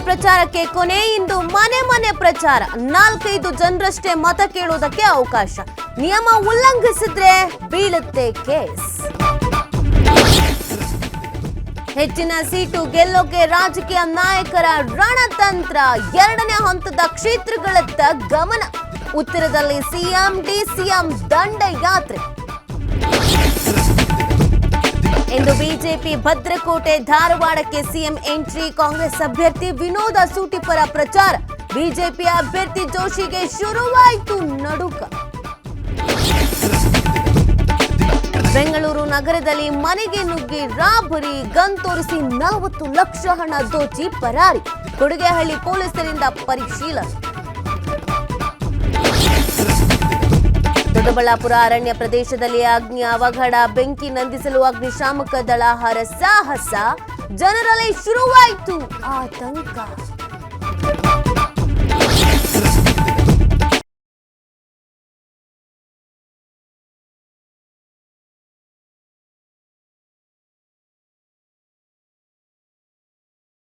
ಪ್ರಚಾರಕ್ಕೆ ಕೊನೆ. ಇಂದು ಮನೆ ಮನೆ ಪ್ರಚಾರ. 4-5 ಜನರಷ್ಟೇ ಮತ ಕೇಳುವುದಕ್ಕೆ ಅವಕಾಶ. ನಿಯಮ ಉಲ್ಲಂಘಿಸಿದ್ರೆ ಬೀಳುತ್ತೆ ಕೇಸ್. ಹೆಚ್ಚಿನ ಸೀಟು ಗೆಲ್ಲೋಕೆ ರಾಜಕೀಯ ನಾಯಕರ ರಣತಂತ್ರ. 2ನೇ ಹಂತದ ಕ್ಷೇತ್ರಗಳತ್ತ ಗಮನ. ಉತ್ತರದಲ್ಲಿ ಸಿಎಂ ಡಿಸಿಎಂ ದಂಡಯಾತ್ರೆ. ಇಂದು ಬಿಜೆಪಿ ಭದ್ರಕೋಟೆ ಧಾರವಾಡಕ್ಕೆ ಸಿಎಂ ಎಂಟ್ರಿ. ಕಾಂಗ್ರೆಸ್ ಅಭ್ಯರ್ಥಿ ವಿನೋದ ಸೂಟಿ ಪರ ಪ್ರಚಾರ. ಬಿಜೆಪಿ ಅಭ್ಯರ್ಥಿ ಜೋಶಿಗೆ ಶುರುವಾಯಿತು ನಡುಕ. ಬೆಂಗಳೂರು ನಗರದಲ್ಲಿ ಮನೆಗೆ ನುಗ್ಗಿ ರಾಬರಿ. ಗನ್ ತೋರಿಸಿ 40 ಲಕ್ಷ ಹಣ ದೋಚಿ ಪರಾರಿ. ಕೊಡುಗೆಹಳ್ಳಿ ಪೊಲೀಸರಿಂದ ಪರಿಶೀಲನೆ. ದೊಡ್ಡಬಳ್ಳಾಪುರ ಅರಣ್ಯ ಪ್ರದೇಶದಲ್ಲಿ ಅಗ್ನಿ ಅವಘಡ. ಬೆಂಕಿ ನಂದಿಸಲು ಅಗ್ನಿಶಾಮಕ ದಳ ಹರಸಾಹಸ. ಜನರಲ್ಲಿ ಶುರುವಾಯಿತು ಆತಂಕ.